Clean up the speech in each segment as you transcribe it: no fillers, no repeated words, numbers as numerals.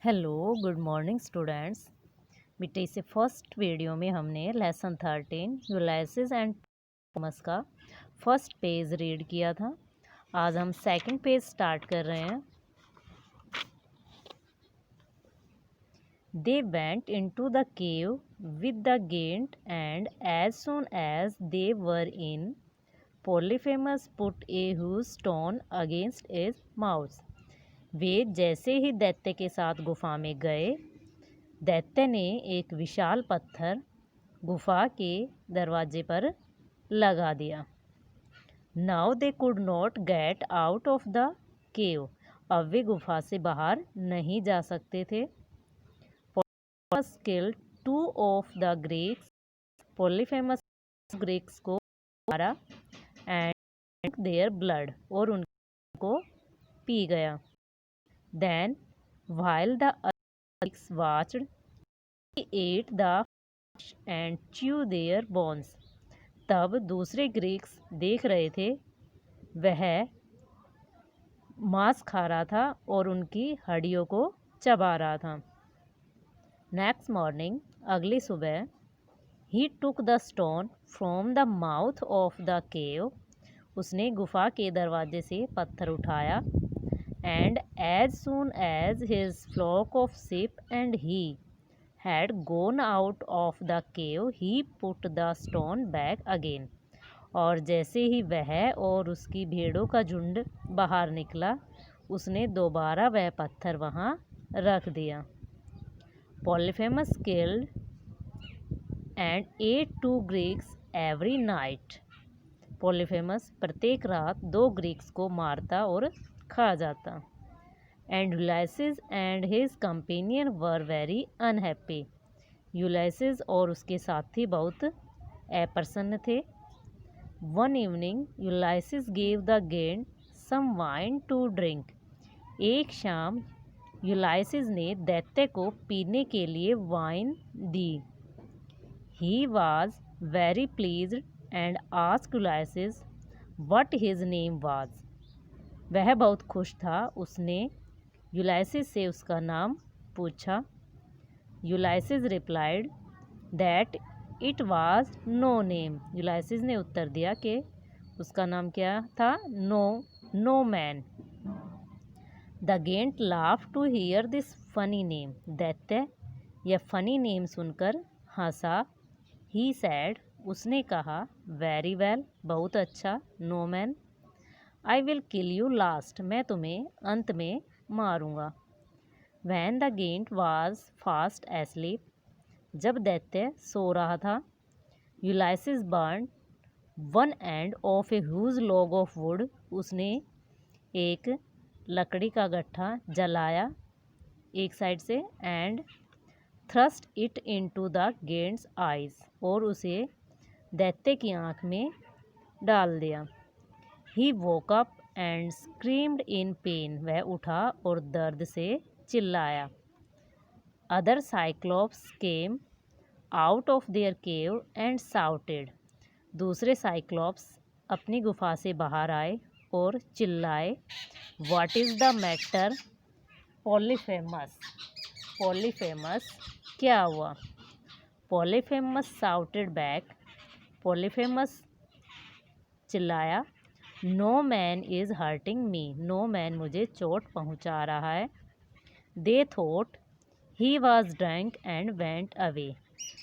Hello good morning students. बेटे इसे first video में हमने लेसन 13 यूलाइसिस एंड थॉमस का फर्स्ट पेज रीड किया था। आज हम सेकंड पेज स्टार्ट कर रहे हैं। They went into the cave with the giant and as soon as they were in Polyphemus put a huge stone against his mouth. वे जैसे ही दैत्य के साथ गुफा में गए, दैत्य ने एक विशाल पत्थर गुफा के दरवाजे पर लगा दिया। Now they could not get out of the cave. अब वे गुफा से बाहर नहीं जा सकते थे। Polyphemus killed 2 of the Greeks. Polyphemus Greeks को मारा एंड देयर ब्लड, और उनको पी गया। Then while the Greeks watched, he ate the flesh and chewed their bones. तब दूसरे ग्रीक्स देख रहे थे, वह मांस खा रहा था और उनकी हड्डियों को चबा रहा था। नेक्स्ट मॉर्निंग, अगली सुबह, he took the stone from the mouth of the cave. उसने गुफा के दरवाजे से पत्थर उठाया। And as soon as his flock of sheep and he had gone out of the cave, he put the stone back again. और जैसे ही वह और उसकी भेड़ों का झुंड बाहर निकला, उसने दोबारा वह पत्थर वहाँ रख दिया। Polyphemus killed and ate 2 Greeks every night. Polyphemus प्रत्येक रात 2 ग्रीक्स को मारता और खा जाता। And Ulysses and his companion were very unhappy. यूलाइसिस और उसके साथी बहुत अप्रसन्न थे। One evening, Ulysses gave the Gent some wine to drink. एक शाम यूलाइसिस ने दैत्य को पीने के लिए wine the. He was very pleased and asked Ulysses what his name was. वह बहुत खुश था। उसने यूलाइसिस से उसका नाम पूछा। Ulysses replied that it was no name. Ulysses ने उत्तर दिया कि उसका नाम क्या था? No man. The giant laugh to hear this funny name. दैत्य यह फनी नेम सुनकर हंसा। ही सैड, उसने कहा, वेरी वेल, बहुत अच्छा, no man, I will kill you last, मैं तुम्हें अंत में मारूंगा। When the giant was fast asleep, जब दैत्य सो रहा था, Ulysses burn one end of a huge log of wood, उसने एक लकड़ी का गट्ठा जलाया एक साइड से, and thrust it into the giant's eyes, और उसे दैत्य की आँख में डाल दिया। He woke up and screamed in pain, वह उठा और दर्द से चिल्लाया। Other Cyclops came out of their cave and shouted, दूसरे साइक्लोप्स अपनी गुफा से बाहर आए और चिल्लाए, what is the matter Polyphemus. Polyphemus, क्या हुआ? पॉलीफेमस साउटेड बैक, पॉलीफेमस चिल्लाया, no man is hurting me, no man मुझे चोट पहुंचा रहा है। They thought he was drunk and went away,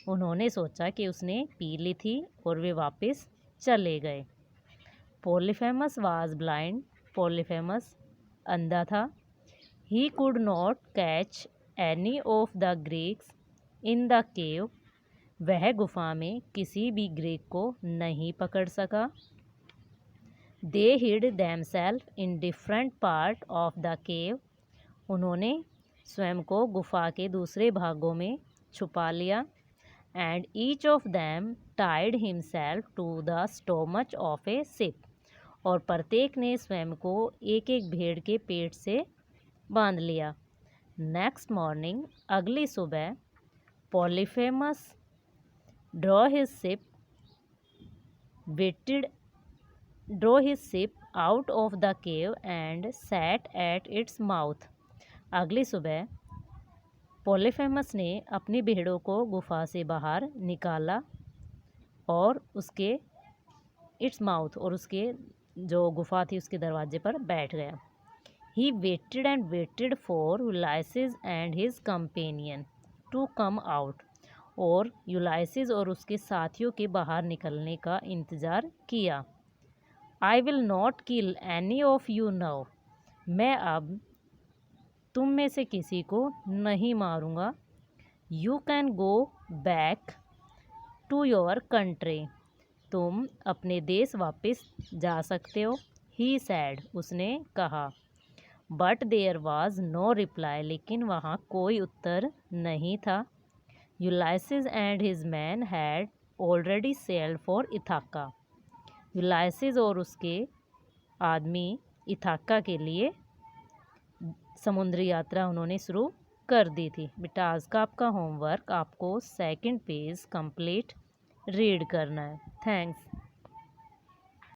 उन्होंने सोचा कि उसने पी ली थी और वे वापस चले गए। पॉलीफेमस वॉज ब्लाइंड, पॉलीफेमस अंधा था। He could not catch any of the Greeks in the cave, वह गुफा में किसी भी ग्रीक को नहीं पकड़ सका। They hid themselves in different part of the cave, उन्होंने स्वयं को गुफा के दूसरे भागों में छुपा लिया। And each of them tied himself to the stomach of a ship, और प्रत्येक ने स्वयं को एक एक भेड़ के पेट से बांध लिया। नेक्स्ट मॉर्निंग, अगली सुबह, Polyphemus draw his ship waited draw his ship out of the cave and sat at its mouth. अगली सुबह पॉलीफेमस ने अपनी भेड़ों को गुफा से बाहर निकाला और उसके इट्स माउथ और उसके जो गुफा थी उसके दरवाजे पर बैठ गया। He waited and waited for Ulysses and his companion to come out, और यूलाइसिस और उसके साथियों के बाहर निकलने का इंतज़ार किया। I will not kill any of you now, मैं अब तुम में से किसी को नहीं मारूंगा। You can go back to your country, तुम अपने देश वापस जा सकते हो। ही सैड, उसने कहा। But there was no reply, लेकिन वहाँ कोई उत्तर नहीं था। Ulysses and his man had already sailed for Ithaca, Ulysses और उसके आदमी इथाका के लिए समुद्री यात्रा उन्होंने शुरू कर दी थी। बेटा आज का आपका होमवर्क, आपको सेकंड पेज कंप्लीट रीड करना है। थैंक्स।